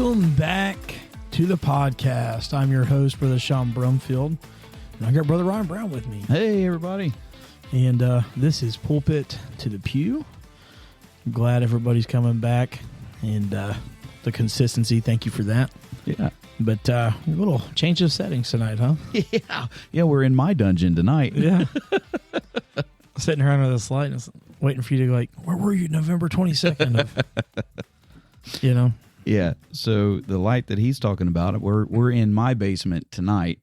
Welcome back to the podcast. I'm your host, Brother Sean Brumfield, and I got Brother Ryan Brown with me. Hey, everybody. And this is Pulpit to the Pew. I'm glad everybody's coming back, and the consistency, thank you for that. Yeah. But a little change of settings tonight, huh? Yeah, we're in my dungeon tonight. Yeah. Sitting here under this light and waiting for you to go like, where were you November 22nd? You know? Yeah. So the light that he's talking about, we're in my basement tonight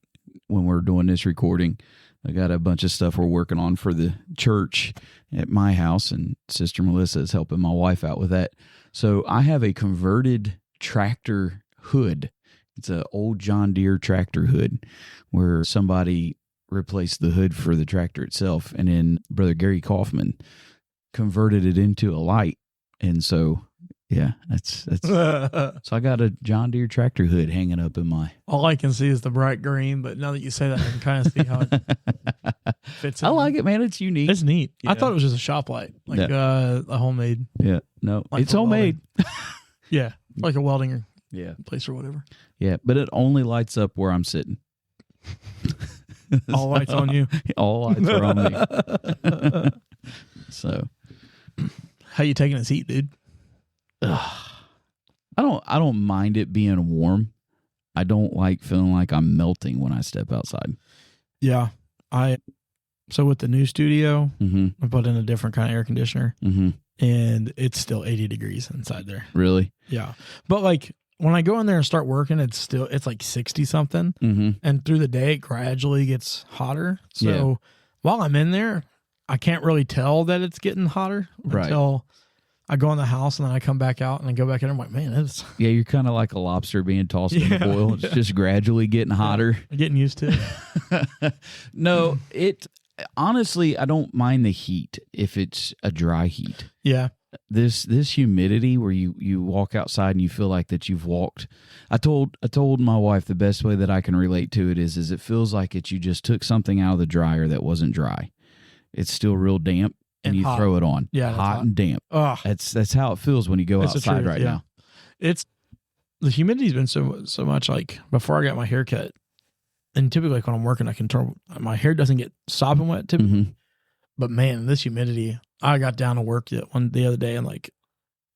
when we're doing this recording. I got a bunch of stuff we're working on for the church at my house, and Sister Melissa is helping my wife out with that. So I have a converted tractor hood. It's an old John Deere tractor hood where somebody replaced the hood for the tractor itself, and then Brother Gary Kaufman converted it into a light. And so, yeah, that's so I got a John Deere tractor hood hanging up in my... All I can see is the bright green, but now that you say that, I can kind of see how it fits in. I like it, man. It's unique. It's neat. Yeah. I thought it was just a shop light, like a homemade. Yeah, no, like it's homemade. Yeah, like a welding place or whatever. Yeah, but it only lights up where I'm sitting. All lights on you. All lights are on me. So, how you taking this heat, dude? I don't mind it being warm. I don't like feeling like I'm melting when I step outside. Yeah, so with the new studio, Mm-hmm. I put in a different kind of air conditioner, Mm-hmm. and it's still 80 degrees inside there. Really? Yeah, but like when I go in there and start working, it's like 60 something, Mm-hmm. and through the day it gradually gets hotter. So while I'm in there, I can't really tell that it's getting hotter until I go in the house, and then I come back out and I go back in. I'm like, man, it's You're kind of like a lobster being tossed in the boil. It's just gradually getting hotter. I'm getting used to it. No, honestly, I don't mind the heat if it's a dry heat. Yeah. This humidity where you walk outside and you feel like that you've walked. I told my wife the best way that I can relate to it is it feels like you just took something out of the dryer that wasn't dry. It's still real damp. And you hot. throw it on. Yeah, hot and damp. Ugh. That's how it feels when you go outside right now. It's the humidity's been so much. Like before I got my hair cut, and typically like when I'm working, I can turn my hair doesn't get sopping wet typically. Mm-hmm. But man, this humidity, I got down to work the other day and like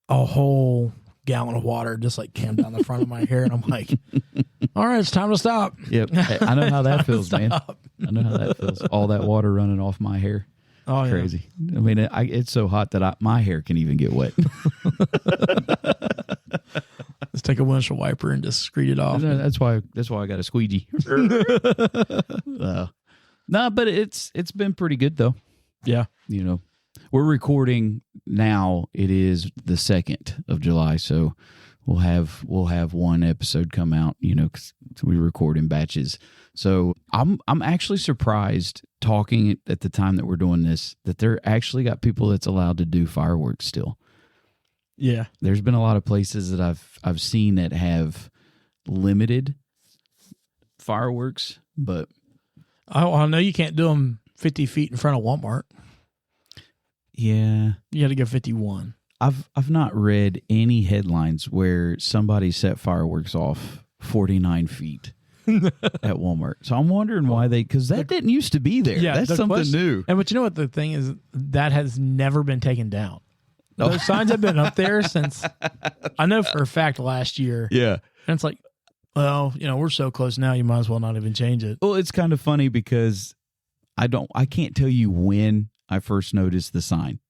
a whole gallon of water just like came down the front of my hair, and I'm like, all right, it's time to stop. Yep, I know how that feels, man. I know how that feels. All that water running off my hair. Oh, yeah. Crazy. I mean, it's so hot that my hair can even get wet. Let's take a windshield wiper and just screed it off. That's why I got a squeegee. No, but it's been pretty good though. Yeah. You know, we're recording now. It is the 2nd of July, so we'll have one episode come out. You know, 'cause we record in batches. So I'm actually surprised talking at the time that we're doing this that there actually got people that's allowed to do fireworks still. Yeah. There's been a lot of places that I've seen that have limited fireworks, but I know you can't do them 50 feet in front of Walmart. yeah, You got to go 51. I've not read any headlines where somebody set fireworks off 49 feet at Walmart. So I'm wondering why because that didn't used to be there. Yeah, that's something new. And but you know what the thing is, that has never been taken down. Those signs have been up there since, I know for a fact, last year. Yeah. And it's like, well, you know, we're so close now, you might as well not even change it. Well, it's kind of funny because I can't tell you when I first noticed the sign.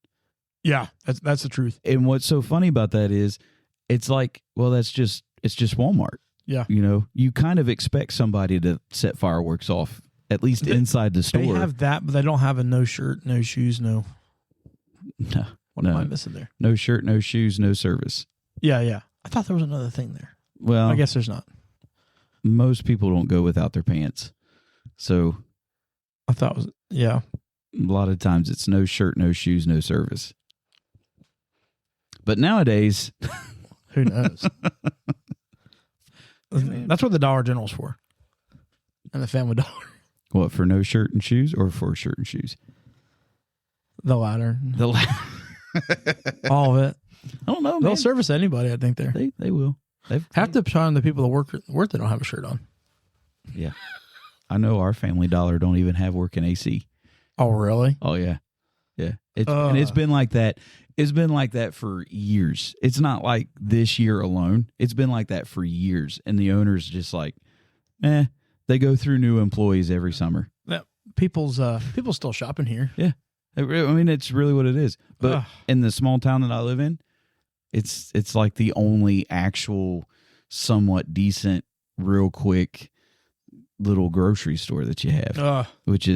Yeah, that's the truth. And what's so funny about that is it's like, well, it's just Walmart. Yeah. You know, you kind of expect somebody to set fireworks off, at least inside the store. They have that, but they don't have a no shirt, no shoes, no. What am I missing there? No shirt, no shoes, no service. Yeah. I thought there was another thing there. Well, I guess there's not. Most people don't go without their pants. So I thought it was, yeah. A lot of times it's no shirt, no shoes, no service. But nowadays, who knows? That's what the Dollar General's for. And the Family Dollar. What, for no shirt and shoes or for shirt and shoes? The latter. The latter. All of it. I don't know, man. They'll service anybody, I think, there. They will. Half the time, the people that work, they don't have a shirt on. Yeah. I know our Family Dollar don't even have working AC. Oh, really? Oh, yeah. Yeah. And it's been like that. It's been like that for years. It's not like this year alone. It's been like that for years. And the owner's just like, they go through new employees every summer. Yeah. People still shopping here. Yeah. I mean, it's really what it is. But in the small town that I live in, it's like the only actual somewhat decent, real quick little grocery store that you have, which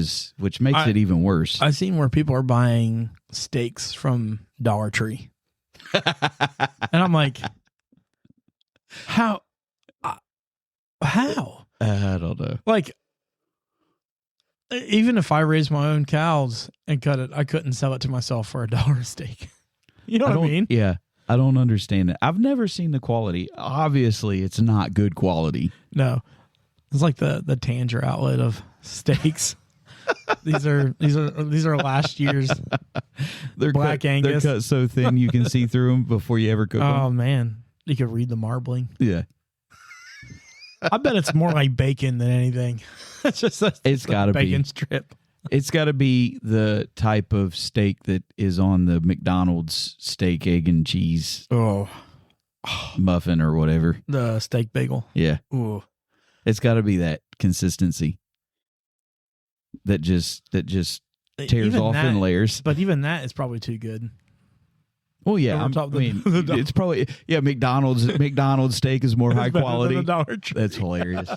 makes it even worse. I've seen where people are buying steaks from Dollar Tree. And I'm like, how? I don't know. Like, even if I raised my own cows and cut it, I couldn't sell it to myself for $1 a steak. You know what I mean? Yeah. I don't understand it. I've never seen the quality. Obviously, it's not good quality. No. It's like the Tanger outlet of steaks. These are last year's Black Angus. They're cut so thin you can see through them before you ever cook them. Oh, man. You could read the marbling. Yeah. I bet it's more like bacon than anything. It's got to be bacon strip. It's got to be the type of steak that is on the McDonald's steak, egg, and cheese muffin or whatever. The steak bagel. Yeah. Ooh. It's got to be that consistency that just tears even off in layers. But even that is probably too good. Well, yeah. It's probably McDonald's steak is more high quality. Than the Dollar Tree. That's hilarious.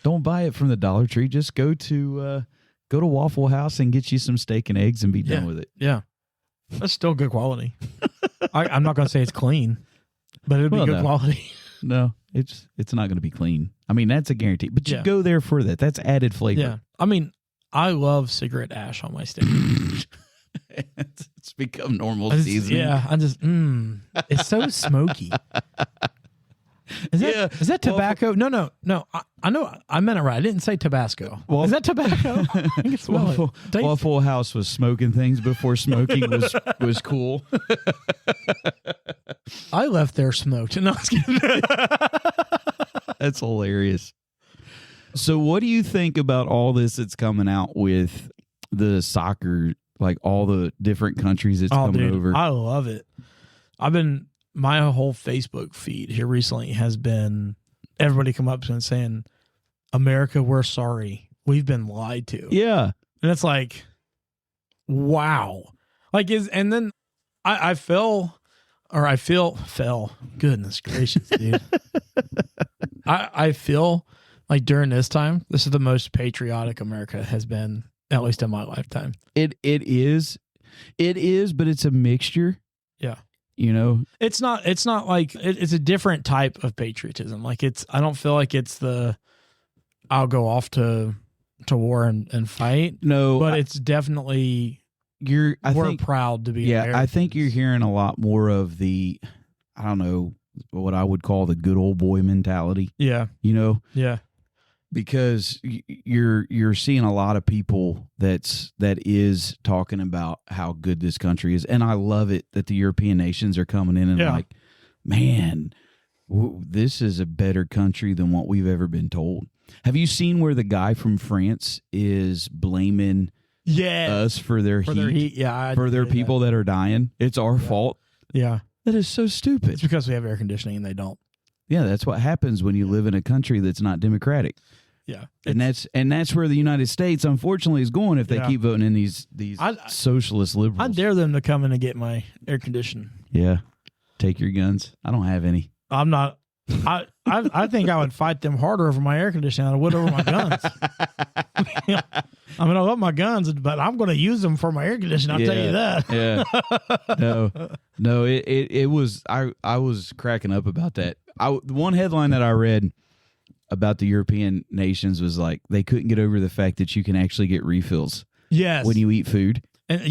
Don't buy it from the Dollar Tree. Just go to Waffle House and get you some steak and eggs and be done with it. Yeah, that's still good quality. I'm not going to say it's clean, but it'll be good quality. No, it's not going to be clean. I mean, that's a guarantee. But you go there for that. That's added flavor. Yeah, I mean, I love cigarette ash on my steak. It's become normal seasoning. Yeah, it's so smoky. Is that tobacco? No. I know. I meant it right. I didn't say Tabasco. Is that tobacco? I think it's Waffle House was smoking things before smoking was cool. I left there smoked. No, I was kidding. That's hilarious. So, what do you think about all this that's coming out with the soccer? Like all the different countries it's coming over. I love it. My whole Facebook feed here recently has been everybody come up to and saying, America, we're sorry. We've been lied to. Yeah. And it's like, wow. And then I fell. Goodness gracious, dude. I feel like during this time, this is the most patriotic America has been, at least in my lifetime. It is, but it's a mixture. Yeah. You know, it's not like it's a different type of patriotism. Like I don't feel like it's I'll go off to war and fight. No, but it's definitely we're proud to be. Yeah. Americans. I think you're hearing a lot more of the, I don't know, what I would call the good old boy mentality. Yeah. You know? Yeah. Because you're seeing a lot of people that is talking about how good this country is, and I love it that the European nations are coming in and like, man, this is a better country than what we've ever been told. Have you seen where the guy from France is blaming us for their heat? Yeah, for their people that are dying. It's our fault. Yeah, that is so stupid. It's because we have air conditioning and they don't. Yeah, that's what happens when you live in a country that's not democratic. Yeah, and that's where the United States, unfortunately, is going if they keep voting in these socialist liberals. I dare them to come in and get my air conditioning. Yeah, take your guns. I don't have any. I'm not. I think I would fight them harder over my air conditioning than I would over my guns. I mean, I love my guns, but I'm going to use them for my air conditioning. I'll tell you that. Yeah. No. It was. I was cracking up about that. The one headline that I read about the European nations was like they couldn't get over the fact that you can actually get refills. Yes. When you eat food. And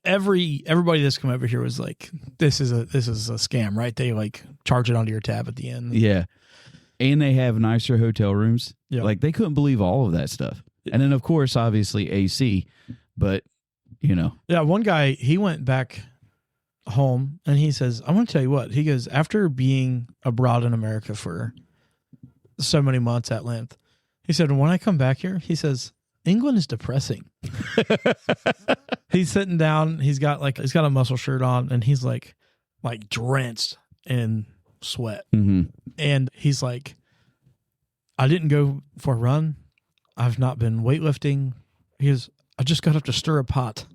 everybody that's come over here was like, this is a scam, right? They like charge it onto your tab at the end. Yeah. And they have nicer hotel rooms. Yeah. Like they couldn't believe all of that stuff. And then of course, obviously AC, but you know. Yeah. One guy, he went back home, and he says, I want to tell you what. He goes, after being abroad in America for so many months at length, he said, when I come back here, he says, England is depressing. He's sitting down. He's got a muscle shirt on, and he's like drenched in sweat. Mm-hmm. And he's like, I didn't go for a run. I've not been weightlifting. He goes, I just got up to stir a pot.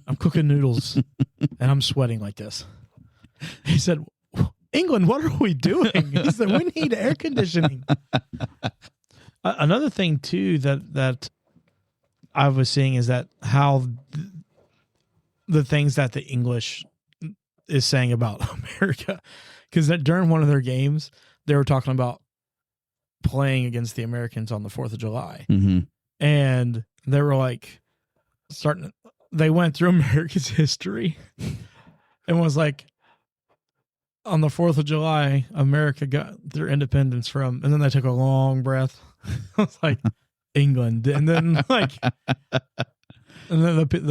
I'm cooking noodles and I'm sweating like this. He said, England, what are we doing? He said, we need air conditioning. Another thing too that I was seeing is that how the things that the English is saying about America, because during one of their games, they were talking about playing against the Americans on the 4th of July. Mm-hmm. And they were like they went through America's history and was like, on the 4th of July, America got their independence from, and then they took a long breath. I was like, England. And then the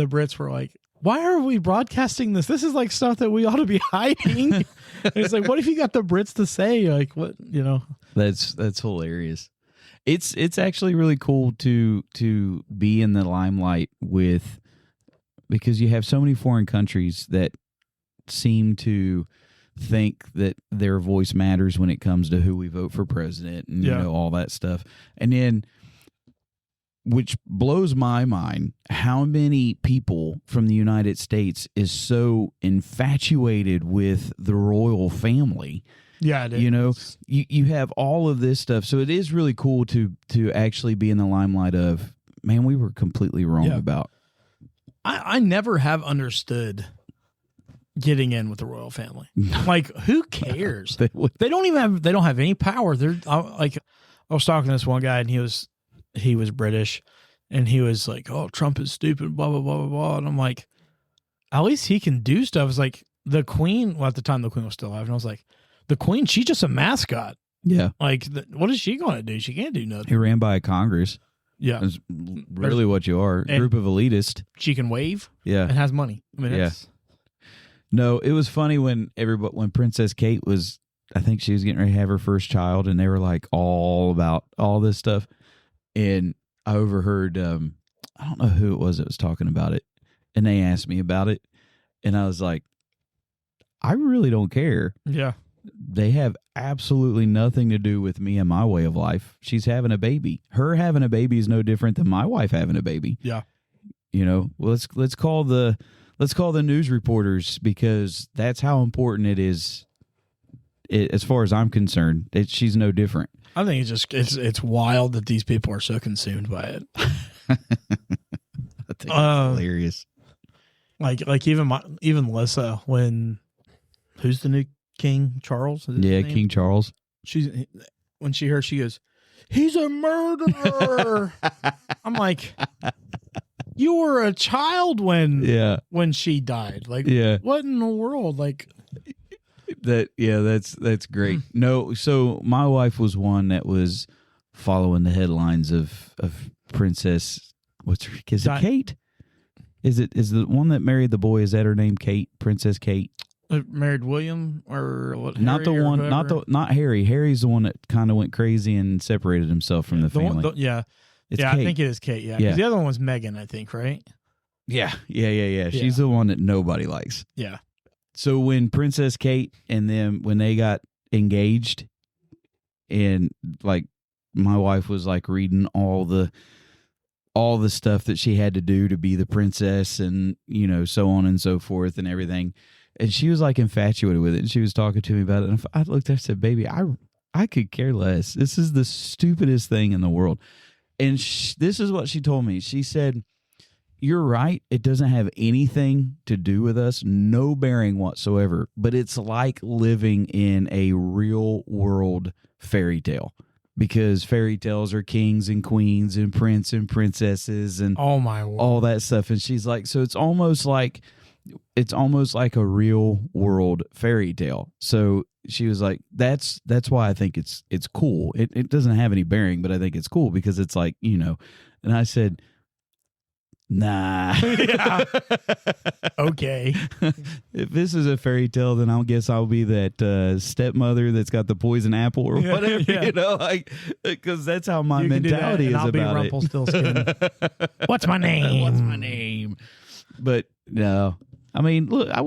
Brits were like, why are we broadcasting this? This is like stuff that we ought to be hiding. And it's like, what if you got the Brits to say, like, what, That's hilarious. It's actually really cool to be in the limelight because you have so many foreign countries that seem to think that their voice matters when it comes to who we vote for president and all that stuff. And then, which blows my mind, how many people from the United States is so infatuated with the royal family. Yeah, it is. You have all of this stuff. So it is really cool to actually be in the limelight of, man, we were completely wrong about. I never have understood getting in with the royal family. Like, who cares? They don't have any power. I was talking to this one guy, and he was British, and he was like, oh, Trump is stupid, blah, blah, blah, blah, blah. And I'm like, at least he can do stuff. It's like the Queen, well, at the time the Queen was still alive, and I was like, the Queen, she's just a mascot. Yeah. Like, what is she going to do? She can't do nothing. He ran by a Congress. Yeah. That's really what you are. A group of elitists. She can wave. Yeah. And has money. I mean, No, it was funny when Princess Kate was, I think she was getting ready to have her first child, and they were like all about all this stuff. And I overheard, I don't know who it was that was talking about it, and they asked me about it, and I was like, I really don't care. Yeah. They have absolutely nothing to do with me and my way of life. She's having a baby. Her having a baby is no different than my wife having a baby. Yeah. Let's call the news reporters, because that's how important it is. As far as I'm concerned, she's no different. I think it's wild that these people are so consumed by it. I think it's hilarious. Like even Melissa, who's the new King Charles? Yeah, King Charles. When she heard, she goes, he's a murderer. I'm like, you were a child when she died. Like, what in the world? Like that. Yeah, that's great. No, so my wife was one that was following the headlines of Princess. Is it Kate? Is the one that married the boy? Is that her name? Kate, Princess Kate. Married William or what? Not the one. Not Harry. Harry's the one that kind of went crazy and separated himself from the family. It's Kate. I think it is Kate. Yeah, because the other one was Meghan, I think, right? Yeah. She's the one that nobody likes. Yeah. So when Princess Kate and them, when they got engaged, and like my wife was like reading all the stuff that she had to do to be the princess, and so on and so forth and everything. And she was like infatuated with it, and she was talking to me about it. And I looked at her and said, baby, I could care less. This is the stupidest thing in the world. And this is what she told me. She said, you're right. It doesn't have anything to do with us, no bearing whatsoever. But it's like living in a real world fairy tale, because fairy tales are kings and queens and prince and princesses and oh my word, all that stuff. And she's like, so it's almost like a real world fairy tale. So she was like, that's why I think it's cool. It doesn't have any bearing, but I think it's cool because it's like, and I said, Nah. Yeah. Okay. If this is a fairy tale, then I guess I'll be that stepmother that's got the poison apple or whatever, you know, like, because that's how my mentality is I'll about be it. Rumpelstiltskin. What's my name? What's my name? But no, I mean, look, I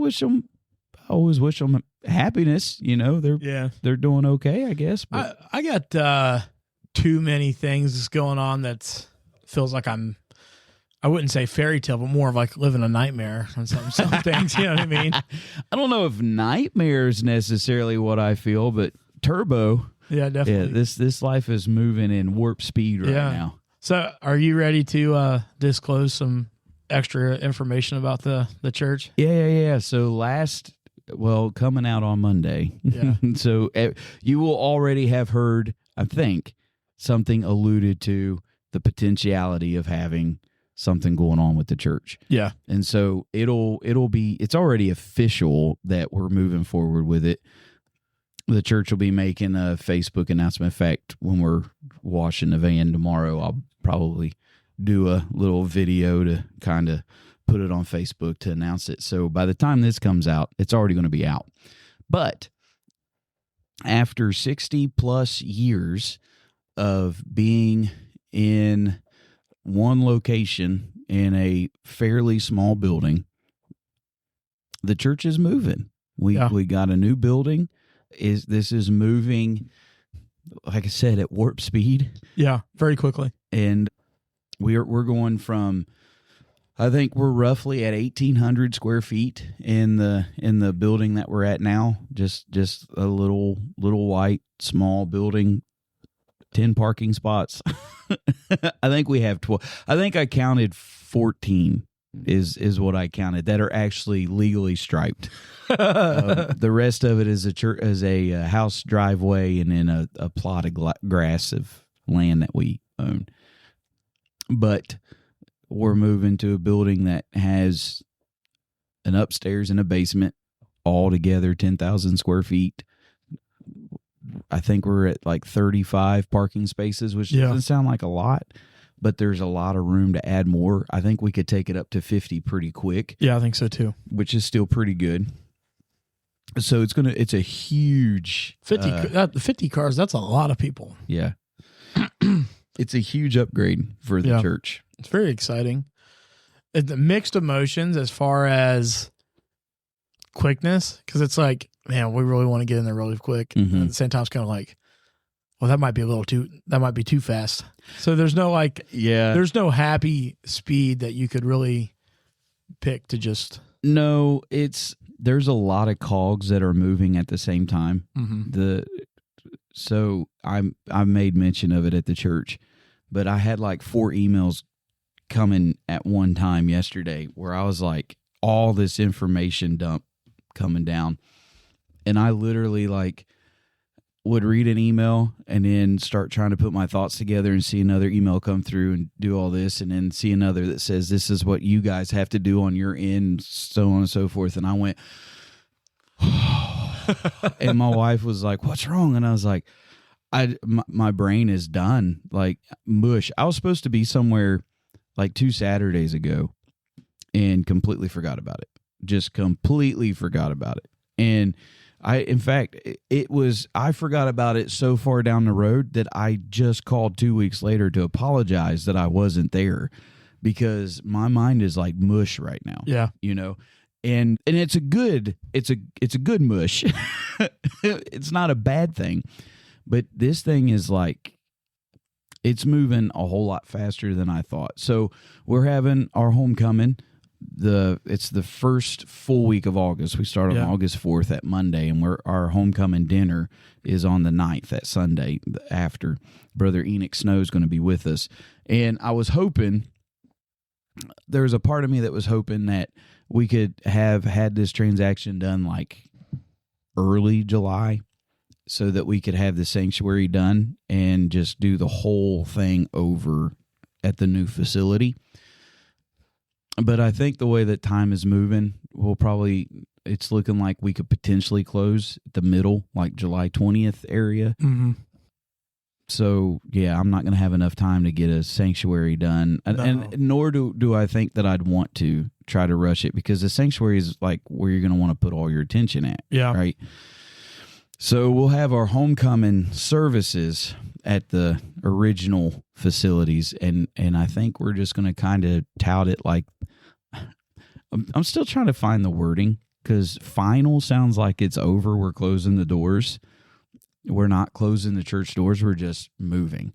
always wish them happiness. You know, they're doing okay, I guess. But I got too many things going on that feels like I wouldn't say fairy tale, but more of like living a nightmare on some things. You know what I mean? I don't know if nightmare is necessarily what I feel, but turbo. Yeah, definitely. Yeah, this life is moving in warp speed right now. So, are you ready to disclose some extra information about the church? Yeah. So coming out on Monday. Yeah. So you will already have heard, I think, something alluded to the potentiality of having something going on with the church. Yeah. And so it's already official that we're moving forward with it. The church will be making a Facebook announcement. In fact, when we're washing the van tomorrow, I'll probably do a little video to kind of put it on Facebook to announce it. So by the time this comes out, it's already going to be out. But after 60 plus years of being in one location in a fairly small building, the church is moving. We got a new building. This is moving, like I said, at warp speed. Yeah, very quickly. And we're going from, I think we're roughly at 1,800 square feet in the building that we're at now. Just a little white small building, 10 parking spots. I think we have 12. I think I counted 14 is what I counted that are actually legally striped. The rest of it is a house driveway and then a plot of grass of land that we own. But we're moving to a building that has an upstairs and a basement, all together 10,000 square feet. I think we're at like 35 parking spaces, which doesn't sound like a lot, but there's a lot of room to add more. I think we could take it up to 50 pretty quick. Yeah, I think so too. Which is still pretty good. So it's a huge 50 cars. That's a lot of people. Yeah. It's a huge upgrade for the church. It's very exciting. It's mixed emotions as far as quickness, because it's like, man, we really want to get in there really quick. Mm-hmm. And at the same time, it's kind of like, well, that might be too fast. So there's no there's no happy speed that you could really pick to just. No, there's a lot of cogs that are moving at the same time. Mm-hmm. So I made mention of it at the church, but I had like 4 emails coming at one time yesterday where I was like, all this information dump coming down. And I literally like would read an email and then start trying to put my thoughts together and see another email come through and do all this, and then see another that says, this is what you guys have to do on your end, so on and so forth. And I went, and my wife was like, what's wrong? And I was like, my brain is done, like mush. I was supposed to be somewhere like 2 Saturdays ago and completely forgot about it. Just completely forgot about it. And I forgot about it so far down the road that I just called 2 weeks later to apologize that I wasn't there, because my mind is like mush right now. Yeah. You know, and it's a good mush. It's not a bad thing, but this thing is like, it's moving a whole lot faster than I thought. So we're having our homecoming. It's the first full week of August. We start on August 4th at Monday, and our homecoming dinner is on the 9th, that Sunday after. Brother Enoch Snow is going to be with us. And I was hoping, there was a part of me that was hoping that we could have had this transaction done like early July, so that we could have the sanctuary done and just do the whole thing over at the new facility. But I think the way that time is moving, it's looking like we could potentially close the middle, like July 20th area. Mm-hmm. So, yeah, I'm not going to have enough time to get a sanctuary done. And nor do I think that I'd want to try to rush it, because the sanctuary is like where you're going to want to put all your attention at. Yeah. Right. So we'll have our homecoming services at the original facilities. And I think we're just going to kind of tout it like, I'm still trying to find the wording, because final sounds like it's over. We're closing the doors. We're not closing the church doors. We're just moving.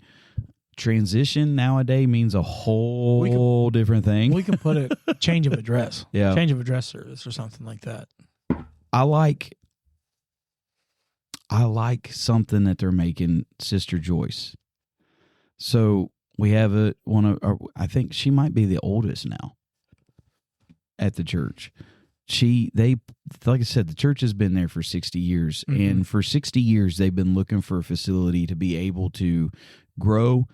Transition nowadays means a whole different thing. We can put it change of address. Yeah. Change of address service or something like that. I like something that they're making, Sister Joyce. So we have I think she might be the oldest now at the church. Like I said, the church has been there for 60 years. Mm-hmm. And for 60 years, they've been looking for a facility to be able to grow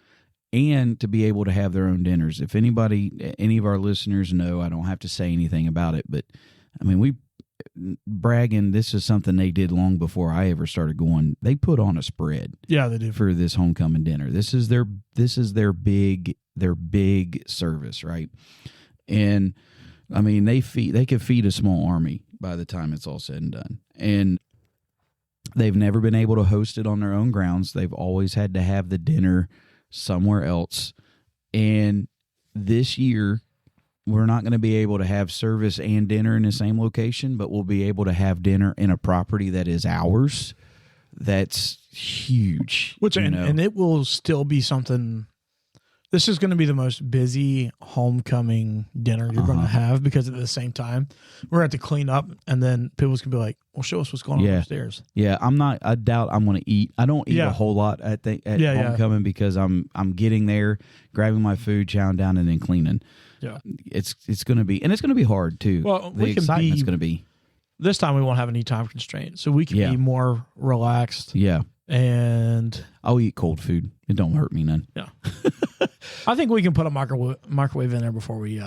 and to be able to have their own dinners. If any of our listeners know, I don't have to say anything about it, but I mean, bragging, this is something they did long before I ever started going. They put on a spread. Yeah, they do. For this homecoming dinner. This is their big service, right? And I mean, they could feed a small army by the time it's all said and done. And they've never been able to host it on their own grounds. They've always had to have the dinner somewhere else. And this year, we're not going to be able to have service and dinner in the same location, but we'll be able to have dinner in a property that is ours. That's huge. And it will still be something. This is going to be the most busy homecoming dinner you're going to have, because at the same time, we're going to have to clean up, and then people's going to be like, well, show us what's going on upstairs. Yeah, I doubt I'm going to eat. I don't eat a whole lot at homecoming because I'm getting there, grabbing my food, chowing down, and then cleaning. Yeah. It's going to be, and it's going to be hard too. Well, the excitement's going to be. This time we won't have any time constraints, so we can be more relaxed. Yeah. And I'll eat cold food. It don't hurt me none. Yeah. I think we can put a microwave in there before we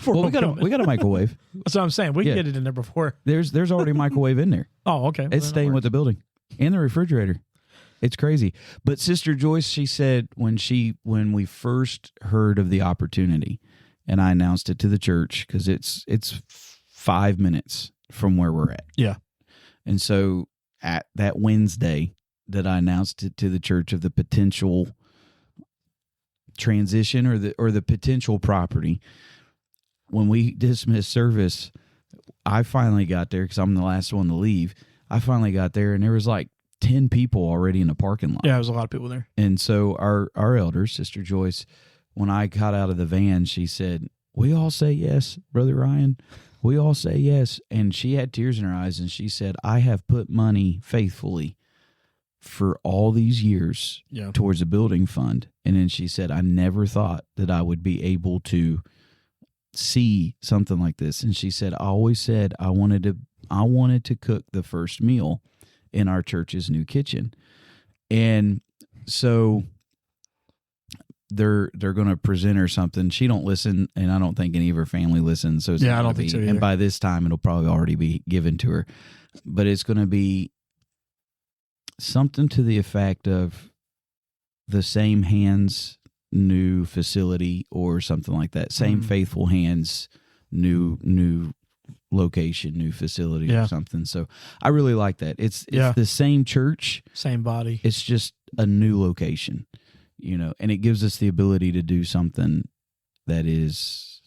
we got a microwave. That's what I'm saying. We can get it in there before. There's already a microwave in there. Oh, okay. It's staying with the building. And the refrigerator. It's crazy. But Sister Joyce, she said when we first heard of the opportunity, and I announced it to the church, because it's 5 minutes from where we're at. Yeah. And so at that Wednesday that I announced it to the church of the potential transition or the potential property, when we dismissed service, I finally got there, because I'm the last one to leave. I finally got there, and there was like 10 people already in the parking lot. Yeah, there was a lot of people there. And so our elder, Sister Joyce, when I got out of the van, she said, "We all say yes, Brother Ryan. We all say yes." And she had tears in her eyes, and she said, "I have put money faithfully for all these years towards a building fund." And then she said, "I never thought that I would be able to see something like this." And she said, "I always said I wanted to cook the first meal in our church's new kitchen." And so they're going to present her something. She don't listen, and I don't think any of her family listens. So I don't think so either. And by this time, it'll probably already be given to her. But it's going to be something to the effect of the same hands, new facility, or something like that. Same faithful hands, new location, new facility, or something. So I really like that. It's the same church, same body. It's just a new location, and it gives us the ability to do something that is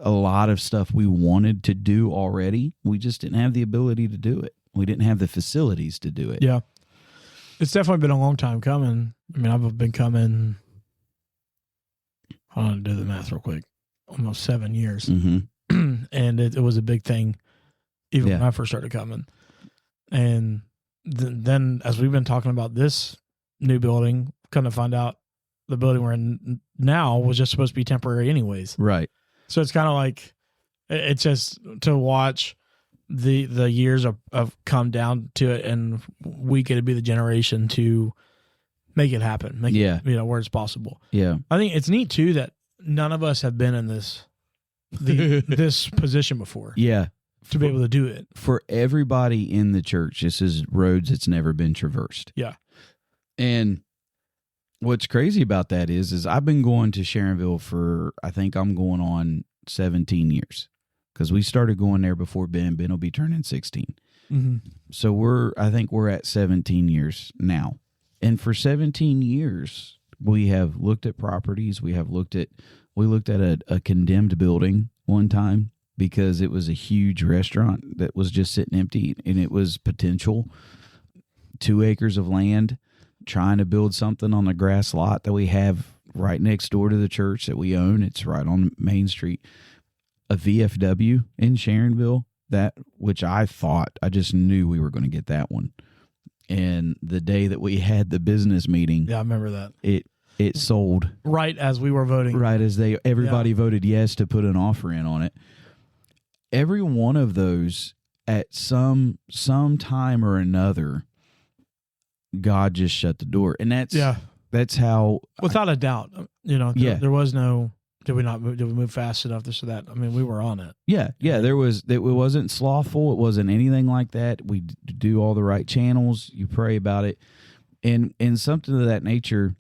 a lot of stuff we wanted to do already. We just didn't have the ability to do it. We didn't have the facilities to do it. Yeah. It's definitely been a long time coming. I mean, I've been coming, hold on, do the math real quick, almost 7 years. Mm-hmm. And it was a big thing even when I first started coming. And then as we've been talking about this new building, come to find out the building we're in now was just supposed to be temporary anyways. Right. So it's kind of like, it's just to watch the years of come down to it, and we get to be the generation to make it happen. Make it, where it's possible. Yeah. I think it's neat too that none of us have been in this position before. Yeah. To be able to do it. For everybody in the church, this is roads that's never been traversed. Yeah. And What's crazy about that is I've been going to Sharonville for, I think I'm going on 17 years, because we started going there before Ben. Ben will be turning 16. Mm-hmm. So I think we're at 17 years now. And for 17 years, we have looked at properties. We looked at a condemned building one time because it was a huge restaurant that was just sitting empty, and it was potential 2 acres of land, trying to build something on the grass lot that we have right next door to the church that we own. It's right on Main Street. A VFW in Sharonville, which I just knew we were going to get that one. And the day that we had the business meeting, yeah, I remember that. It sold right as we were voting. Right as everybody voted yes to put an offer in on it. Every one of those, at some time or another, God just shut the door. And that's how, without a doubt, there was no, did we move fast enough, this or that? I mean, we were on it. Yeah. It wasn't slothful. It wasn't anything like that. We do all the right channels. You pray about it. And something of that nature,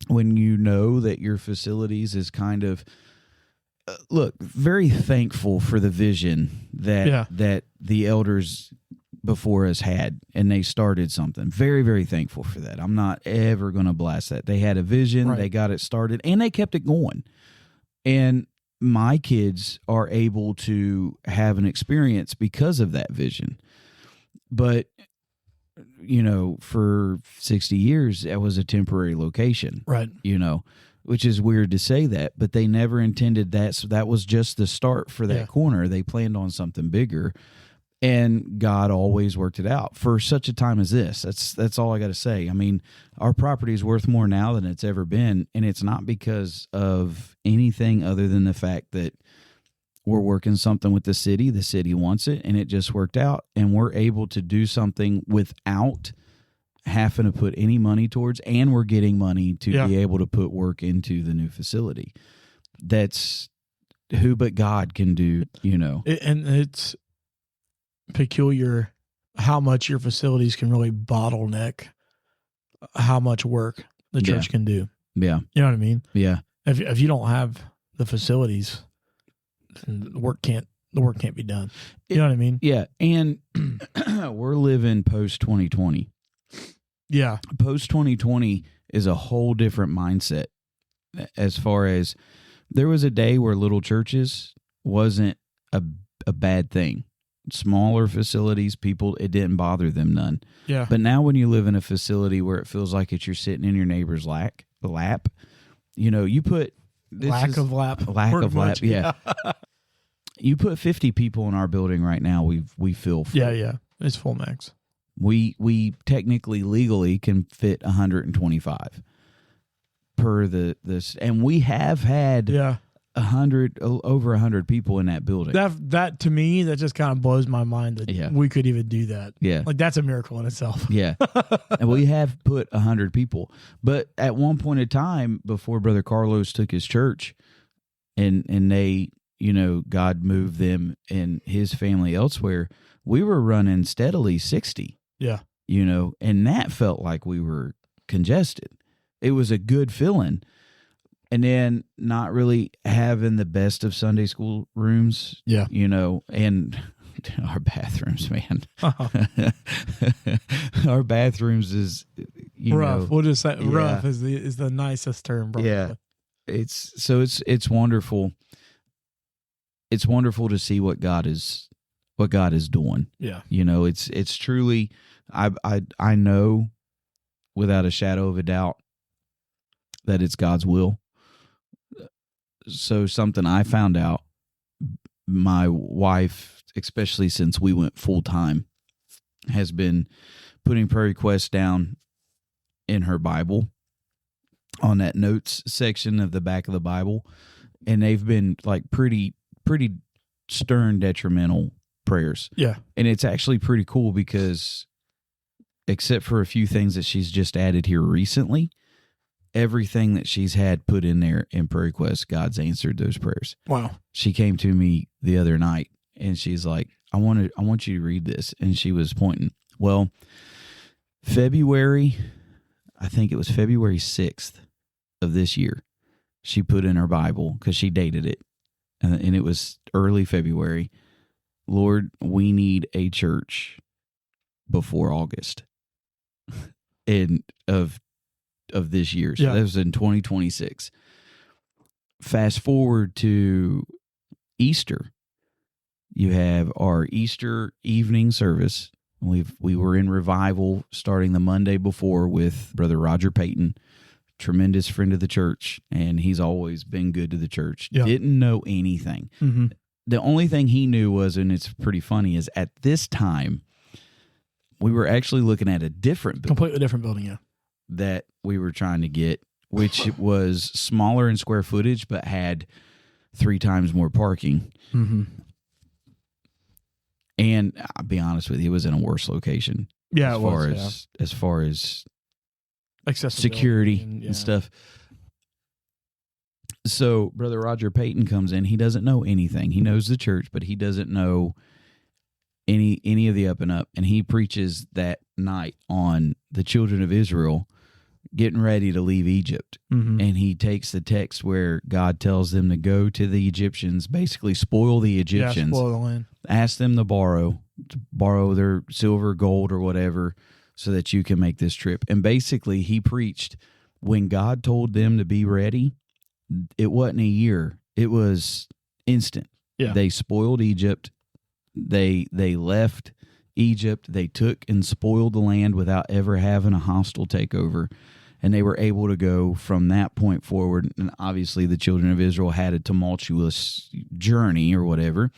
when you know that your facilities is kind of, very thankful for the vision that the elders before us had, and they started something. Very, very thankful for that. I'm not ever going to blast that. They had a vision, They got it started, and they kept it going. And my kids are able to have an experience because of that vision. But, for 60 years, that was a temporary location. Right. Which is weird to say that, but they never intended that. So that was just the start for that corner. They planned on something bigger. And God always worked it out for such a time as this. That's all I got to say. I mean, our property is worth more now than it's ever been, and it's not because of anything other than the fact that we're working something with the city. The city wants it, and it just worked out, and we're able to do something without having to put any money towards, and we're getting money to be able to put work into the new facility. That's who but God can do, And it's peculiar how much your facilities can really bottleneck how much work the church can do. Yeah. You know what I mean? Yeah. If you don't have the facilities, the work can't be done. You know what I mean? Yeah. And we're living post 2020. Yeah. Post 2020 is a whole different mindset, as far as there was a day where little churches wasn't a bad thing. Smaller facilities, people, it didn't bother them none. Yeah. But now when you live in a facility where it feels like you're sitting in your neighbor's lap, you put lack of lap. Yeah. You put 50 people in our building right now, we feel full. Yeah. It's full max. We technically, legally can fit 125 per this, and we have had 100, over 100 people in that building. That to me, that just kind of blows my mind that we could even do that. Yeah. Like, that's a miracle in itself. Yeah. And we have put 100 people. But at one point in time, before Brother Carlos took his church and they, God moved them and his family elsewhere, we were running steadily 60. Yeah. And that felt like we were congested. It was a good feeling. And then not really having the best of Sunday school rooms. Yeah. And our bathrooms, man. Our bathrooms is rough. We'll just say rough is the nicest term, probably. Yeah. It's wonderful. It's wonderful to see what God is doing. Yeah. It's truly, I know without a shadow of a doubt that it's God's will. So something I found out, my wife, especially since we went full time, has been putting prayer requests down in her Bible on that notes section of the back of the Bible. And they've been like pretty stern, detrimental prayers. Yeah. And it's actually pretty cool because, except for a few things that she's just added here recently, everything that she's had put in there in prayer requests, God's answered those prayers. Wow. She came to me the other night and she's like, I want you to read this. And she was pointing, well, February I think it was February 6th of this year, she put in her Bible, because she dated it, and it was early February, Lord, we need a church before August of this year. So that was in 2026. Fast forward to Easter. You have our Easter evening service. We were in revival starting the Monday before with Brother Roger Payton, tremendous friend of the church, and he's always been good to the church. Yeah. Didn't know anything. Mm-hmm. The only thing he knew was, and it's pretty funny, is at this time, we were actually looking at a different building. Completely different building, yeah. That we were trying to get, which was smaller in square footage, but had 3 times more parking. Mm-hmm. And I'll be honest with you, it was in a worse location. Yeah, as far as security and stuff. So Brother Roger Payton comes in. He doesn't know anything. He knows the church, but he doesn't know any of the up and up. And he preaches that night on the children of Israel getting ready to leave Egypt. Mm-hmm. And he takes the text where God tells them to go to the Egyptians, basically spoil the Egyptians. Yeah, spoil the land. Ask them to borrow their silver, gold, or whatever, so that you can make this trip. And basically, he preached, when God told them to be ready, it wasn't a year. It was instant. Yeah. They spoiled Egypt. They left Egypt. They took and spoiled the land without ever having a hostile takeover. And they were able to go from that point forward. And obviously, the children of Israel had a tumultuous journey or whatever.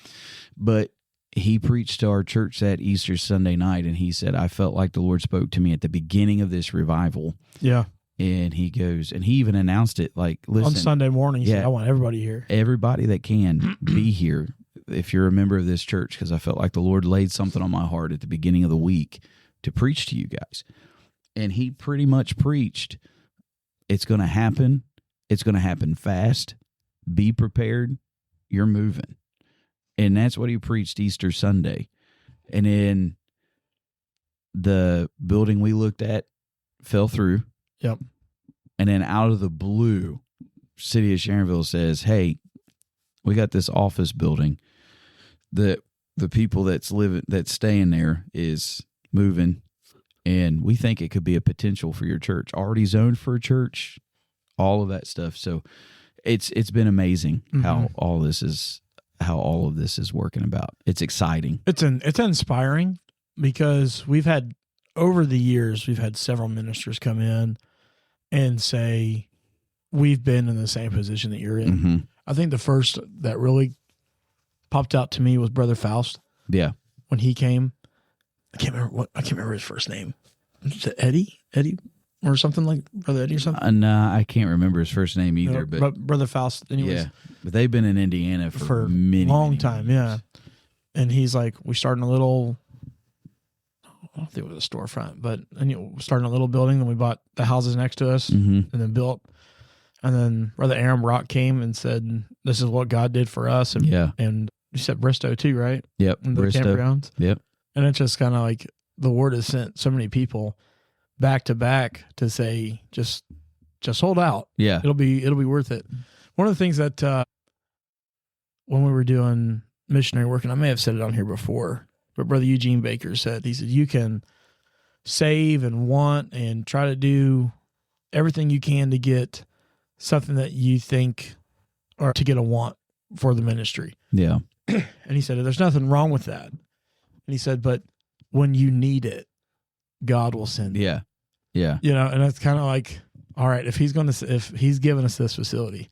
But he preached to our church that Easter Sunday night, and he said, I felt like the Lord spoke to me at the beginning of this revival. Yeah. And he goes, and he even announced it, like, listen. On Sunday morning, he said, I want everybody here. Everybody that can be here, if you're a member of this church, because I felt like the Lord laid something on my heart at the beginning of the week to preach to you guys. And he pretty much preached, it's going to happen. It's going to happen fast. Be prepared. You're moving. And that's what he preached Easter Sunday. And then the building we looked at fell through. Yep. And then out of the blue, City of Sharonville says, hey, we got this office building. The people that's staying there is moving, and we think it could be a potential for your church. Already zoned for a church, all of that stuff. So it's been amazing how all of this is working about. It's exciting. It's inspiring, because we've had, over the years, we've had several ministers come in and say, we've been in the same position that you're in. Mm-hmm. I think the first that really popped out to me was Brother Faust. Yeah. When he came, I can't remember his first name. Is it Eddie or something, like Brother Eddie or something? No, I can't remember his first name either. But Brother Faust, anyways. Yeah. But they've been in Indiana for many, long many time. years. Yeah. And he's like, we started in a little, I don't think it was a storefront, but starting a little building. Then we bought the houses next to us, and then built. And then Brother Aaron Brock came and said, this is what God did for us. And, and you said Bristow too, right? Yep. And the campgrounds. Yep. And it's just kind of like the word has sent so many people back to back to say, just hold out. Yeah. It'll be worth it. One of the things that when we were doing missionary work, and I may have said it on here before, but Brother Eugene Baker said, he said, you can save and want and try to do everything you can to get something that you think, or to get a want for the ministry. Yeah. And he said, there's nothing wrong with that. And he said, but when you need it, God will send it. Yeah. Yeah. And that's kind of like, all right, if he's given us this facility,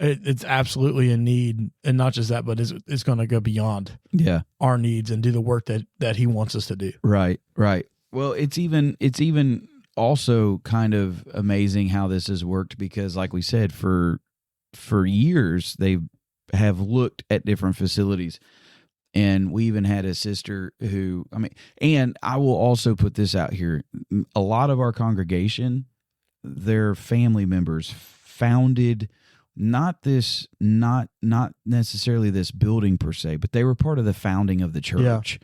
it's absolutely in need, and not just that, but it's going to go beyond our needs and do the work that he wants us to do. Right. Right. Well, it's even also kind of amazing how this has worked, because like we said, for years, they have looked at different facilities. And we even had a sister who, and I will also put this out here. A lot of our congregation, their family members founded not necessarily this building per se, but they were part of the founding of the church.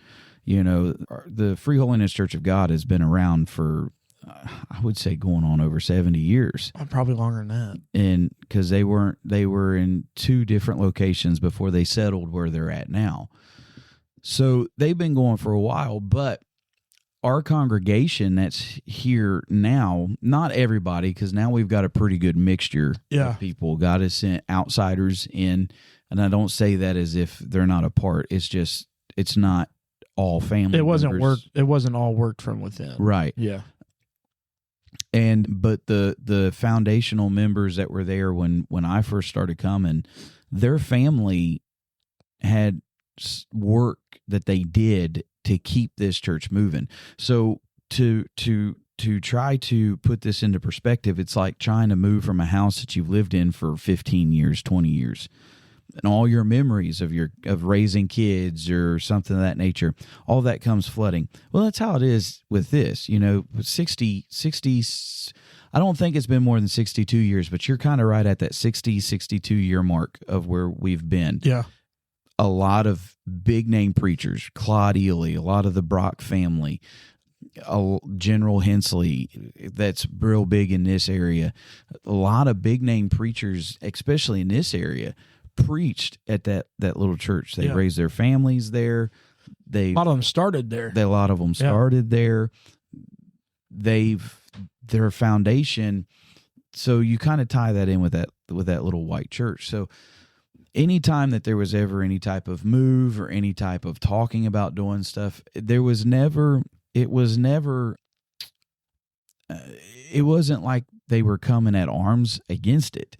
Yeah. The Free Holiness Church of God has been around for I would say going on over 70 years. Probably longer than that. And because they were in two different locations before they settled where they're at now. So they've been going for a while, but our congregation that's here now, not everybody, because now we've got a pretty good mixture of people. God has sent outsiders in, and I don't say that as if they're not a part. It's just, it's not all family. It wasn't members. It wasn't all worked from within. Right. Yeah. But the foundational members that were there when I first started coming, their family had work that they did to keep this church moving. So to try to put this into perspective, it's like trying to move from a house that you've lived in for 15 years, 20 years. And all your memories of raising kids or something of that nature, all that comes flooding. Well, that's how it is with this. 60, I don't think it's been more than 62 years, but you're kind of right at that 60, 62-year mark of where we've been. Yeah. A lot of big-name preachers, Claude Ely, a lot of the Brock family, General Hensley, that's real big in this area. A lot of big-name preachers, especially in this area, preached at that little church. They raised their families there. A lot of them started there. A lot of them started there. Their foundation. So you kind of tie that in with that little white church. So anytime that there was ever any type of move or any type of talking about doing stuff, it wasn't like they were coming at arms against it.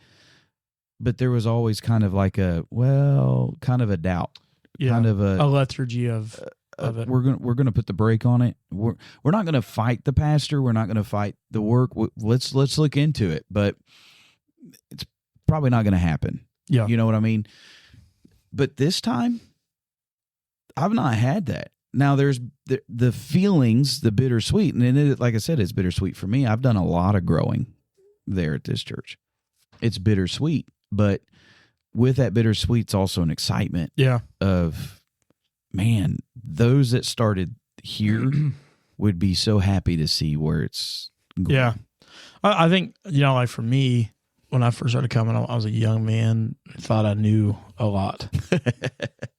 But there was always kind of like kind of a doubt, kind of a lethargy of it. We're gonna put the brake on it. We're not gonna fight the pastor. We're not gonna fight the work. Let's look into it, but it's probably not gonna happen. Yeah, you know what I mean. But this time, I've not had that. Now there's the feelings, the bittersweet, and like I said, it's bittersweet for me. I've done a lot of growing there at this church. It's bittersweet. But with that bittersweet's also an excitement of, man, those that started here would be so happy to see where it's going. Yeah. I think, like for me, when I first started coming, I was a young man, thought I knew a lot.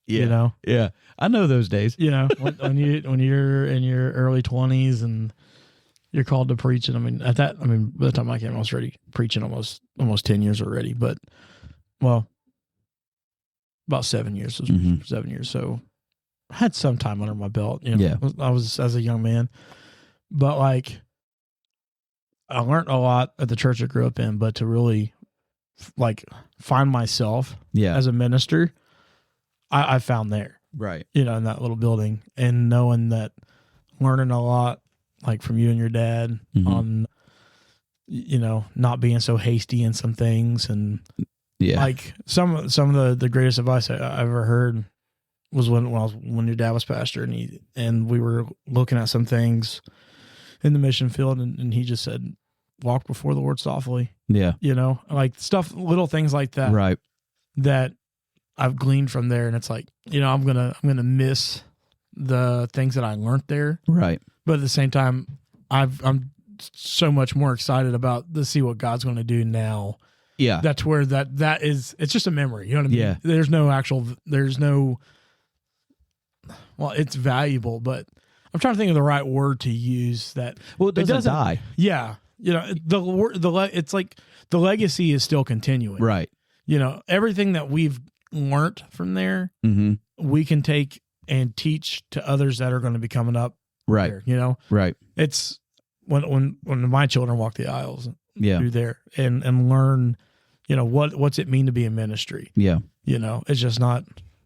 Yeah. Yeah. I know those days. When you're in your early 20s and you're called to preach, and by the time I came, I was already preaching almost 10 years already. But about 7 years. It was 7 years. So I had some time under my belt. I was as a young man, but I learned a lot at the church I grew up in. But to really find myself as a minister, I found there, right? In that little building, and knowing that, learning a lot. From you and your dad on, not being so hasty in some things. And some of the greatest advice I ever heard was when your dad was pastor and we were looking at some things in the mission field and he just said, walk before the Lord softly. Yeah. Stuff, little things like that. Right. That I've gleaned from there. And it's I'm going to miss the things that I learned there. Right. But at the same time, I'm so much more excited about to see what God's going to do now. Yeah. That's where that is, it's just a memory. You know what I mean? Yeah. It's valuable, but I'm trying to think of the right word to use that. Well, it doesn't die. Yeah. It's like the legacy is still continuing. Right. Everything that we've learned from there, we can take and teach to others that are going to be coming up. Right. There, right. It's when my children walk the aisles through there and learn, what's it mean to be in ministry? Yeah. It's just not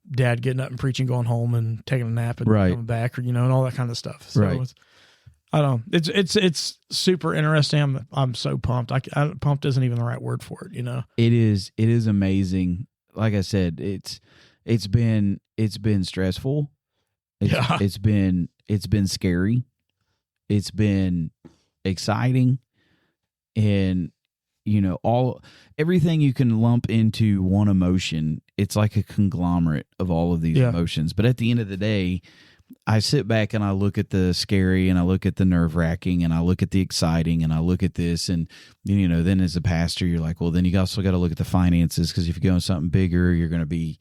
dad getting up and preaching, going home and taking a nap and coming back, or, and all that kind of stuff. So right. I don't know. It's super interesting. I'm so pumped. Pumped isn't even the right word for it. It is amazing. Like I said, it's been stressful. It's been scary. It's been exciting, and everything you can lump into one emotion. It's like a conglomerate of all of these emotions. But at the end of the day, I sit back and I look at the scary and I look at the nerve-wracking and I look at the exciting and I look at this, and then as a pastor you're like, well, then you also got to look at the finances, because if you go on something bigger, you're going to be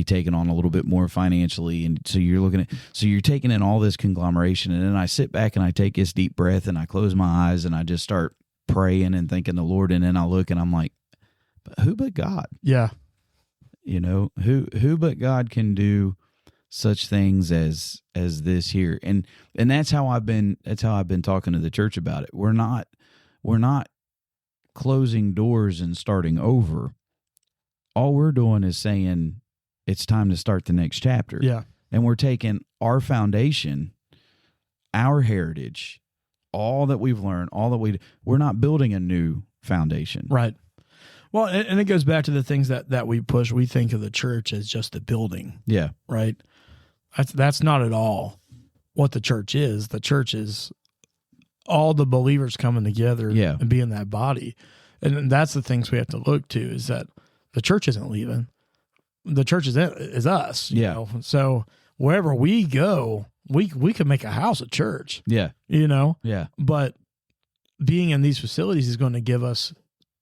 taking on a little bit more financially, and so you're taking in all this conglomeration. And then I sit back and I take this deep breath and I close my eyes and I just start praying and thanking the Lord, and then I look and I'm like, but who but God? Yeah. Who but God can do such things as this here. And that's how I've been talking to the church about it. We're not closing doors and starting over. All we're doing is saying it's time to start the next chapter. Yeah. And we're taking our foundation, our heritage, all that we've learned, we're not building a new foundation. Right. Well, and it goes back to the things that we push. We think of the church as just a building. Yeah. Right. That's not at all what the church is. The church is all the believers coming together and being that body. And that's the things we have to look to, is that the church isn't leaving. The church is us. You know? So wherever we go, we could make a house a church. Yeah. Yeah. But being in these facilities is going to give us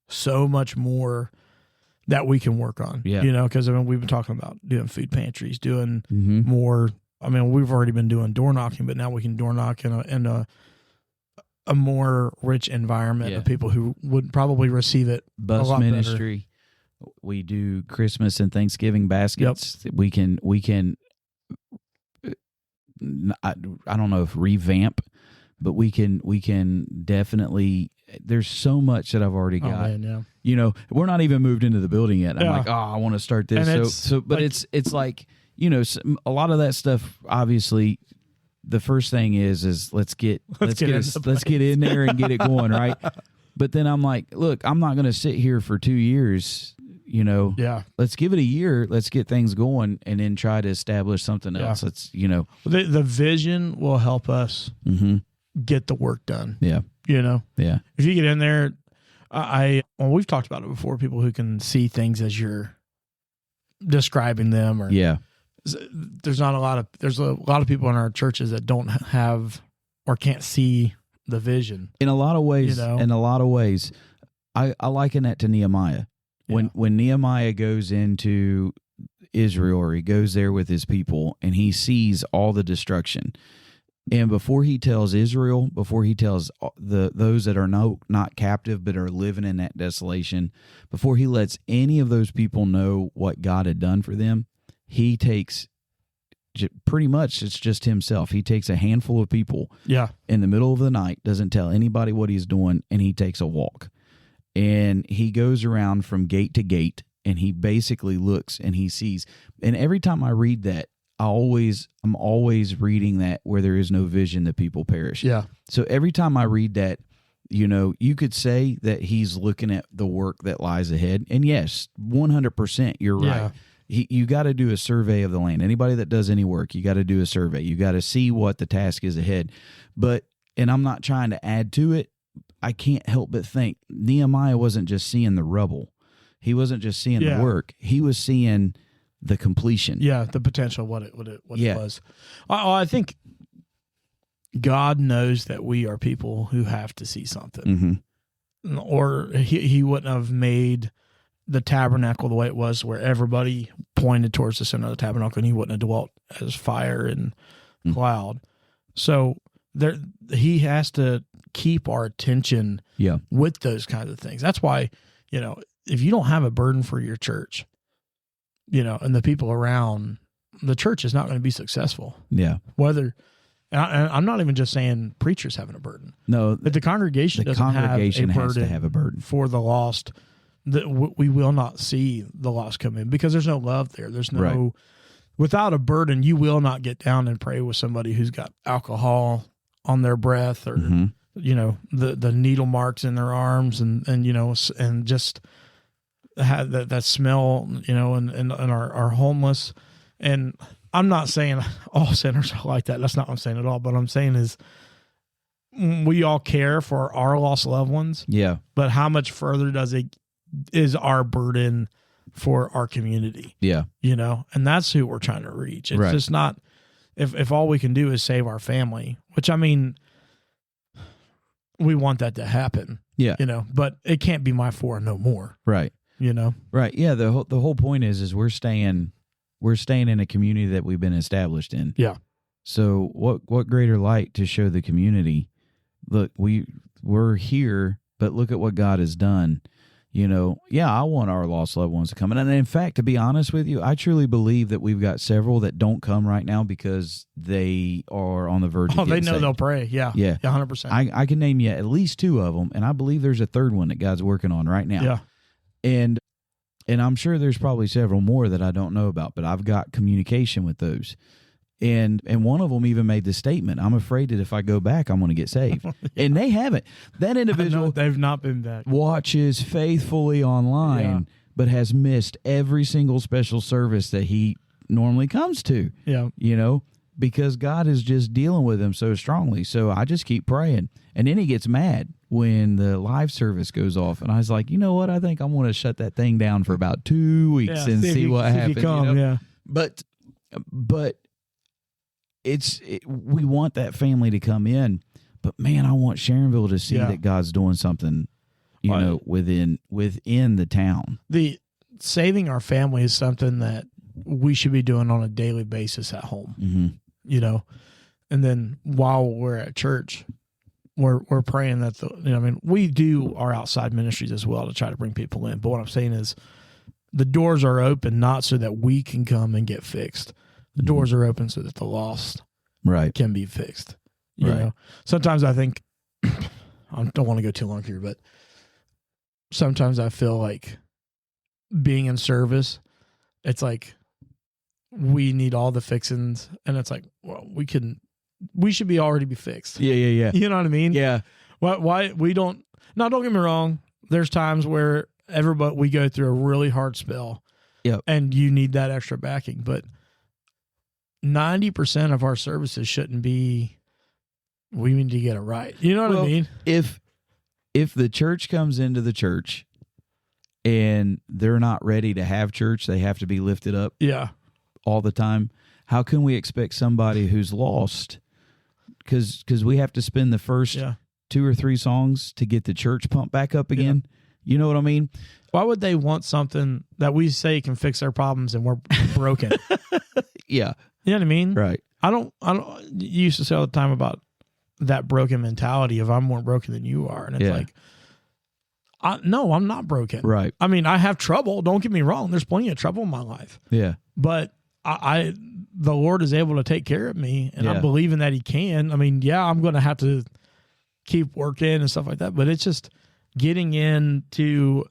so much more that we can work on. Yeah. Because we've been talking about doing food pantries, doing more. We've already been doing door knocking, but now we can door knock in a more rich environment of people who would probably receive it. Bus a lot ministry. Better. We do Christmas and Thanksgiving baskets. Yep. We can. I don't know if revamp, but we can definitely. There's so much that I've already got. Oh, man, yeah. We're not even moved into the building yet. I'm like, I want to start this. But it's like, a lot of that stuff. Obviously, the first thing is let's get in there and get it going, right? But then I'm like, look, I'm not going to sit here for 2 years. Let's give it a year. Let's get things going, and then try to establish something else. Let's, the vision will help us get the work done. Yeah. Yeah. If you get in there, we've talked about it before. People who can see things as you're describing them, or there's a lot of people in our churches that don't have or can't see the vision. In a lot of ways, I liken that to Nehemiah. When Nehemiah goes into Israel, or he goes there with his people, and he sees all the destruction. And before he tells Israel, before he tells those that are not captive but are living in that desolation, before he lets any of those people know what God had done for them, he takes pretty much, it's just himself. He takes a handful of people in the middle of the night, doesn't tell anybody what he's doing, and he takes a walk. And he goes around from gate to gate, and he basically looks and he sees. And every time I read that, I'm always reading that where there is no vision, the people perish. Yeah. So every time I read that, you could say that he's looking at the work that lies ahead. And yes, 100%, you're right. You got to do a survey of the land. Anybody that does any work, you got to do a survey. You got to see what the task is ahead. And I'm not trying to add to it. I can't help but think Nehemiah wasn't just seeing the rubble. He wasn't just seeing the work. He was seeing the completion. Yeah, the potential, what it was. I think God knows that we are people who have to see something. Or he wouldn't have made the tabernacle the way it was, where everybody pointed towards the center of the tabernacle, and he wouldn't have dwelt as fire and cloud. So he has to keep our attention with those kinds of things. That's why, if you don't have a burden for your church, and the people around, the church is not going to be successful. Yeah. And I'm not even just saying preachers having a burden. No. But the congregation has to have a burden for the lost. That we will not see the lost come in, because there's no love there. There's no, without a burden, you will not get down and pray with somebody who's got alcohol on their breath, or, the needle marks in their arms, and just have that smell, and are homeless. And I'm not saying all sinners are like that. That's not what I'm saying at all. But what I'm saying is we all care for our lost loved ones. Yeah. But how much further is our burden for our community? Yeah. And that's who we're trying to reach. It's just not, if all we can do is save our family, which I mean, we want that to happen. Yeah. But it can't be my four no more. Right. Right. Yeah. The whole point is we're staying in a community that we've been established in. Yeah. So what greater light to show the community? Look, we're here, but look at what God has done. I want our lost loved ones to come. And in fact, to be honest with you, I truly believe that we've got several that don't come right now because they are on the verge of getting saved. They'll pray. Yeah. Yeah. 100%. I can name you at least two of them, and I believe there's a third one that God's working on right now. Yeah. And I'm sure there's probably several more that I don't know about, but I've got communication with those. And one of them even made the statement, I'm afraid that if I go back, I'm going to get saved. And they haven't. That individual, they've not been back. Watches faithfully online, but has missed every single special service that he normally comes to. Yeah. Because God is just dealing with him so strongly. So I just keep praying. And then he gets mad when the live service goes off. And I was like, you know what? I think I'm going to shut that thing down for about 2 weeks and see what happens. Yeah. But we want that family to come in, but man, I want Sharonville to see that God's doing something, within the town. The saving our family is something that we should be doing on a daily basis at home, and then while we're at church, we're praying that we do our outside ministries as well to try to bring people in. But what I'm saying is the doors are open, not so that we can come and get fixed. The doors are open so that the lost can be fixed. You know, sometimes I think, I don't want to go too long here, but sometimes I feel like being in service, it's like we need all the fixings, and it's like, well, we should already be fixed. Yeah. You know what I mean? Yeah. Why we don't? Now, don't get me wrong. There's times where we go through a really hard spell. Yep. And you need that extra backing, but 90% of our services shouldn't be, we need to get it right. You know what I mean? If the church comes into the church and they're not ready to have church, they have to be lifted up all the time. How can we expect somebody who's lost? Because we have to spend the first 2 or 3 songs to get the church pumped back up again. Yeah. You know what I mean? Why would they want something that we say can fix their problems and we're broken? Yeah. You know what I mean? Right. I don't, you used to say all the time about that broken mentality of I'm more broken than you are. And it's like, no, I'm not broken. Right. I mean, I have trouble. Don't get me wrong. There's plenty of trouble in my life. Yeah. But the Lord is able to take care of me, and I'm believing that he can. I mean, I'm going to have to keep working and stuff like that, but it's just getting into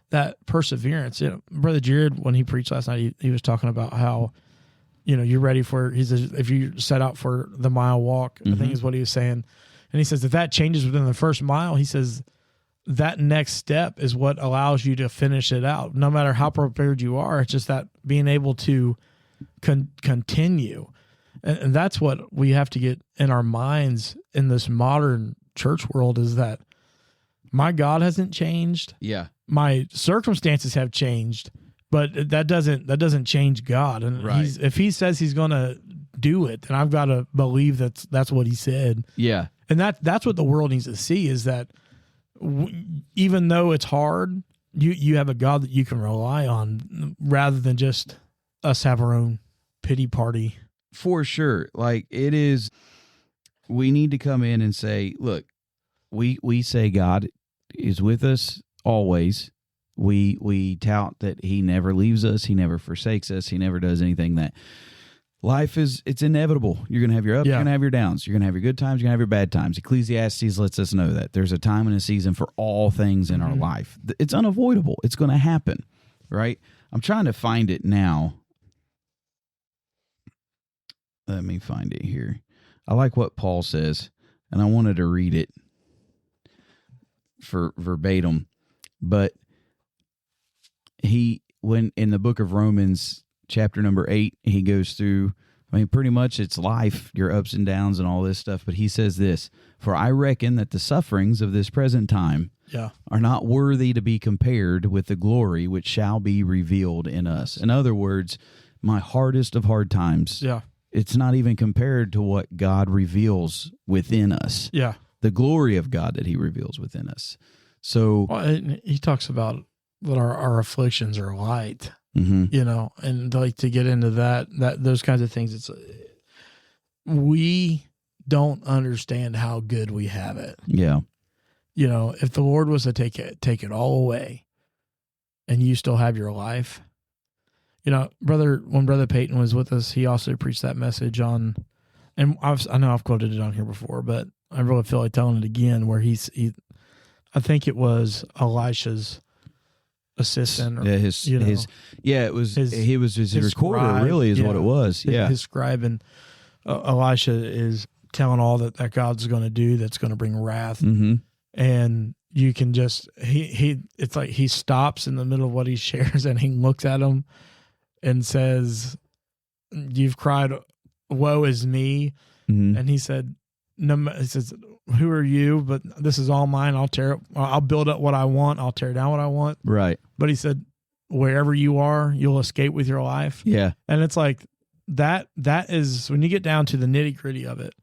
that perseverance. Brother Jared, when he preached last night, he was talking about how, you're ready for, he says, if you set out for the mile walk, I think is what he was saying. And he says, if that changes within the first mile, he says, that next step is what allows you to finish it out. No matter how prepared you are, it's just that being able to continue. And that's what we have to get in our minds in this modern church world, is that my God hasn't changed. Yeah. My circumstances have changed, but that doesn't change God. And if he says he's going to do it, then I've got to believe that's what he said. Yeah. And that's what the world needs to see, is that even though it's hard, you have a God that you can rely on, rather than just us have our own pity party. For sure. Like, it is, we need to come in and say, look, we say God is with us always. We tout that he never leaves us, he never forsakes us, he never does anything. That life it's inevitable. You're going to have your ups, you're going to have your downs, you're going to have your good times, you're going to have your bad times. Ecclesiastes lets us know that there's a time and a season for all things in our life. It's unavoidable. It's going to happen, right? I'm trying to find it now. Let me find it here. I like what Paul says, and I wanted to read it for verbatim, but when in the book of Romans, chapter number 8, he goes through, pretty much it's life, your ups and downs and all this stuff. But he says this, for I reckon that the sufferings of this present time are not worthy to be compared with the glory which shall be revealed in us. In other words, my hardest of hard times It's not even compared to what God reveals within us. Yeah. The glory of God that he reveals within us. So he talks about that our afflictions are light, mm-hmm. And like to get into that those kinds of things. We don't understand how good we have it. Yeah. If the Lord was to take it all away and you still have your life, when Brother Peyton was with us, he also preached that message on, and I know I've quoted it on here before, but I really feel like telling it again, where I think it was Elisha's assistant. Or, it was his recorder, scribe, really is what it was. Yeah. His scribe, and Elisha is telling all that God's going to do that's going to bring wrath. Mm-hmm. And you can just, it's like he stops in the middle of what he shares and he looks at him and says, "You've cried, woe is me." Mm-hmm. And he said, "No," he says, "Who are you? But this is all mine. I'll build up what I want. I'll tear down what I want." Right. But he said, "Wherever you are, you'll escape with your life." Yeah. And it's like that is when you get down to the nitty gritty of it,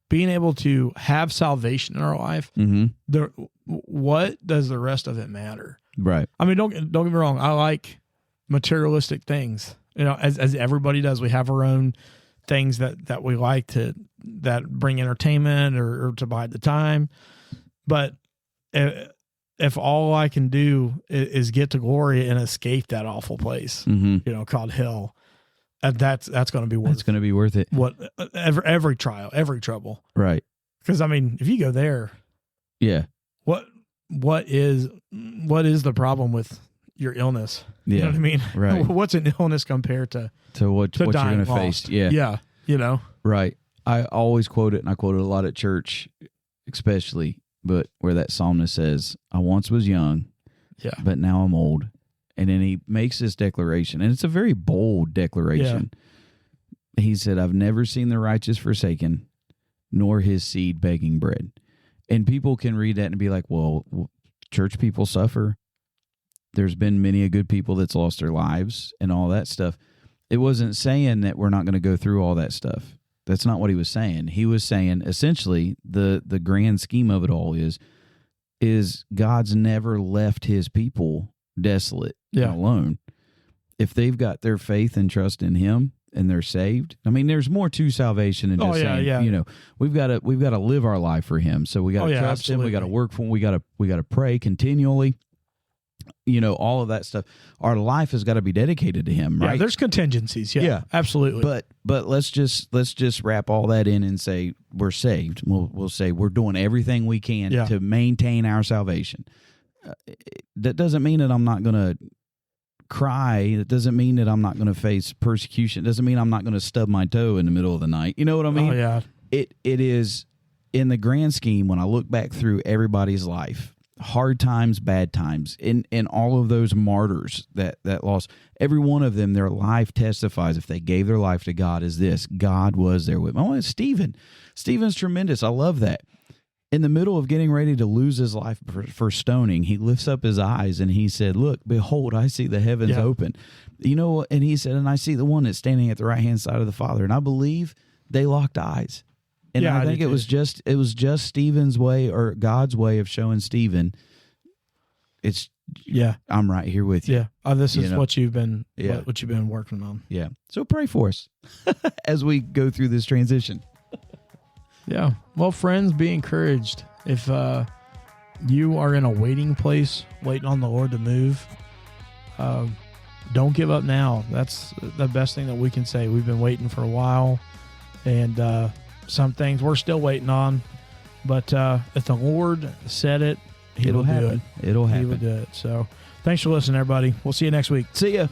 being able to have salvation in our life. Mm-hmm. What does the rest of it matter? Right. I mean, don't get me wrong. I like materialistic things, as everybody does. We have our own things that we like that bring entertainment or to buy the time. But if all I can do is get to glory and escape that awful place, called hell, that's going to be worth. It's going to be worth it. What every trial, every trouble, right? Because I mean, if you go there, yeah. What is the problem with your illness? Yeah. You know what I mean? Right. What's an illness compared to what you're going to face? Yeah. Yeah. Right. I always quote it, and I quote it a lot at church, especially, but where that psalmist says, "I once was young, but now I'm old." And then he makes this declaration, and it's a very bold declaration. Yeah. He said, "I've never seen the righteous forsaken, nor his seed begging bread." And people can read that and be like, well, church people suffer. There's been many a good people that's lost their lives and all that stuff. It wasn't saying that we're not going to go through all that stuff. That's not what he was saying. He was saying, essentially, the grand scheme of it all is God's never left his people desolate and alone. If they've got their faith and trust in him and they're saved, I mean, there's more to salvation than just saying, we've got to live our life for him. So we got to trust him. We got to work for him. We got to pray continually. All of that stuff. Our life has got to be dedicated to him, right? Yeah, there's contingencies. Yeah, absolutely. But let's just wrap all that in and say we're saved. We'll say we're doing everything we can to maintain our salvation. That doesn't mean that I'm not going to cry. It doesn't mean that I'm not going to face persecution. It doesn't mean I'm not going to stub my toe in the middle of the night. You know what I mean? Oh, yeah. It is, in the grand scheme, when I look back through everybody's life, hard times, bad times, in all of those martyrs that lost, every one of them, their life testifies, if they gave their life to God, is this: God was there with them. Oh, it's Stephen. Stephen's tremendous. I love that. In the middle of getting ready to lose his life for stoning, he lifts up his eyes and he said, "Look, behold, I see the heavens open." And he said, "And I see the one that's standing at the right-hand side of the Father." And I believe they locked eyes. And I think it was just Stephen's way, or God's way, of showing Stephen, I'm right here with you. Yeah. This is what you've been what you've been working on. Yeah. So pray for us as we go through this transition. Yeah. Well, friends, be encouraged. If you are in a waiting place, waiting on the Lord to move, don't give up now. That's the best thing that we can say. We've been waiting for a while, and some things we're still waiting on. But if the Lord said it, It'll happen. It'll happen. He will do it. So thanks for listening, everybody. We'll see you next week. See ya.